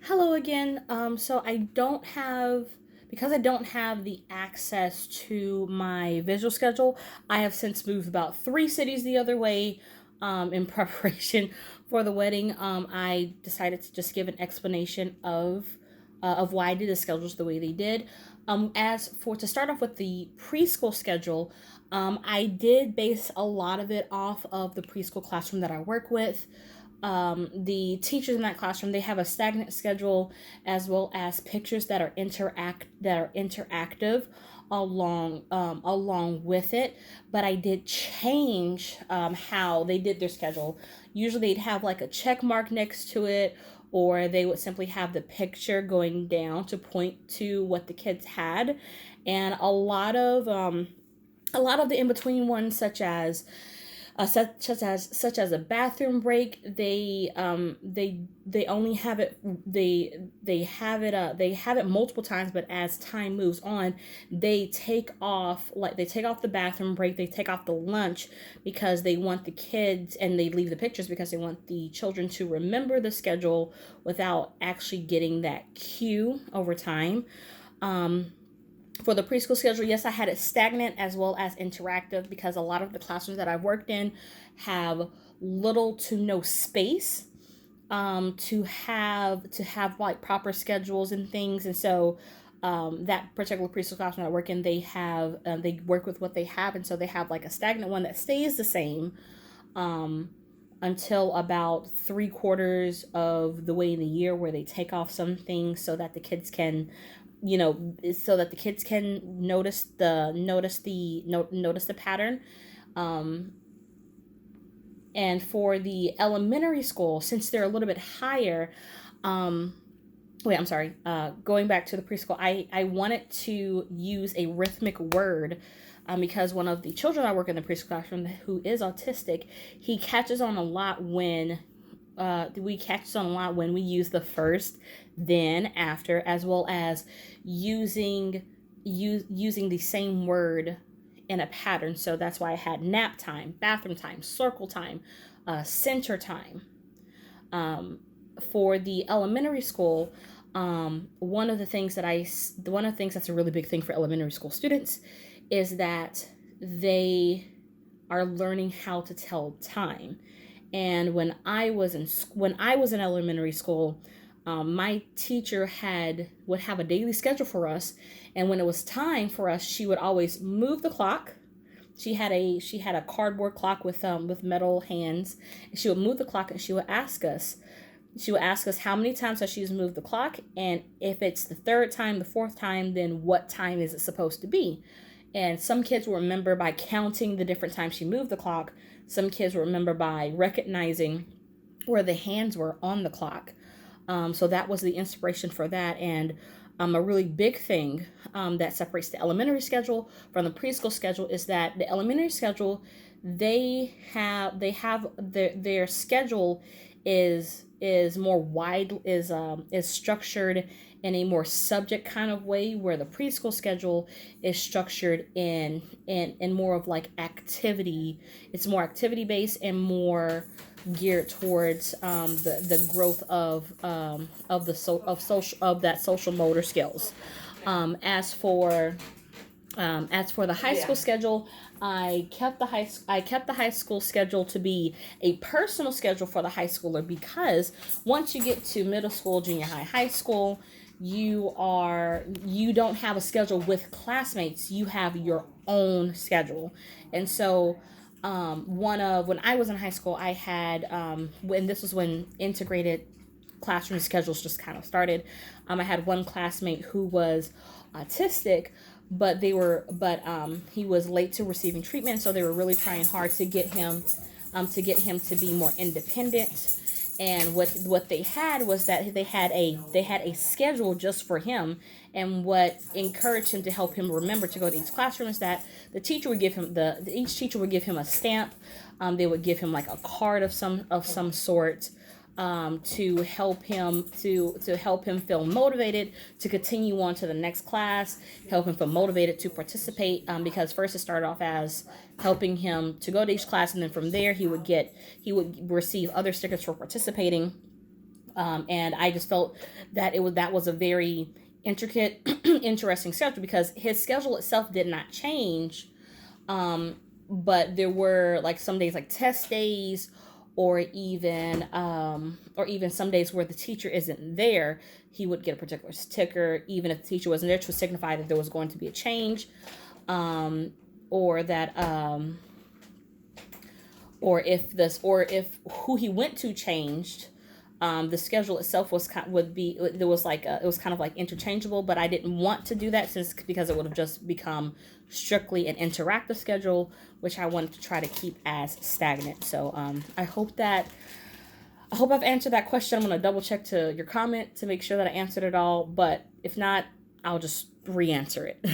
Hello again. So I don't have because I don't have the access to my visual schedule. I have since moved about 3 cities the other way. In preparation for the wedding, I decided to just give an explanation of why I did the schedules the way they did. As for to start off with the preschool schedule, I did base a lot of it off of the preschool classroom that I work with. The teachers in that classroom, they have a stagnant schedule as well as pictures that are interactive along with it. But I did change how they did their schedule. Usually they'd have like a check mark next to it, or they would simply have the picture going down to point to what the kids had. And a lot of the in between ones, such as a bathroom break, they only have it they have it multiple times, but as time moves on, they take off the bathroom break, they take off the lunch, because they want the kids, and they leave the pictures because they want the children to remember the schedule without actually getting that cue over time. um for the preschool schedule, yes, I had it stagnant as well as interactive, because a lot of the classrooms that I've worked in have little to no space to have like proper schedules and things. And so that particular preschool classroom that I work in, they work with what they have, and so they have like a stagnant one that stays the same um, until about 3 quarters of the way in the year, where they take off some things so that the kids can, so that the kids can notice the pattern. um, and for the elementary school, since they're a little bit higher, um, wait, I'm sorry. Going back to the preschool, I wanted to use a rhythmic word, because one of the children I work in the preschool classroom who is autistic, he catches on a lot when we catch on a lot when we use the first, then, after, as well as using the same word in a pattern. So that's why I had nap time, bathroom time, circle time, center time. Um, for the elementary school, one of the things that's a really big thing for elementary school students is that they are learning how to tell time. And when I was in elementary school, my teacher had would have a daily schedule for us, and when it was time for us, she would always move the clock. She had a cardboard clock with metal hands, and she would move the clock, and she would ask us how many times has she's moved the clock, and if it's the third time, the fourth time, then what time is it supposed to be? And some kids will remember by counting the different times she moved the clock. Some kids will remember by recognizing where the hands were on the clock. So that was the inspiration for that. And a really big thing that separates the elementary schedule from the preschool schedule is that the elementary schedule, they have their schedule is more wide is structured in a more subject kind of way, where the preschool schedule is structured in more of like activity. It's more activity based and more geared towards the growth of the social of that social motor skills. As for the high school schedule, I kept the high school schedule to be a personal schedule for the high schooler, because once you get to middle school, junior high, high school, you don't have a schedule with classmates. You have your own schedule. And so one of when I was in high school, I had when this was when integrated classroom schedules just kind of started. I had one classmate who was autistic, but he was late to receiving treatment, so they were really trying hard to get him to be more independent. And what they had was that they had a schedule just for him. And what encouraged him to help him remember to go to each classroom is that the teacher would give him each teacher would give him a stamp. They would give him like a card of some sort, to help him feel motivated to continue on to the next class, help him feel motivated to participate. Because first it started off as helping him to go to each class, and then from there he would receive other stickers for participating. And I just felt that that was a very intricate, interesting schedule because his schedule itself did not change. But there were like some days like test days, or even some days where the teacher isn't there, he would get a particular sticker even if the teacher wasn't there to signify that there was going to be a change, or that or if who he went to changed. The schedule itself was would be there was like it was kind of like interchangeable, but I didn't want to do that because it would have just become strictly an interactive schedule, which I wanted to try to keep as stagnant. So I hope I've answered that question. I'm gonna double check to your comment to make sure that I answered it all, but if not, I'll just re-answer it.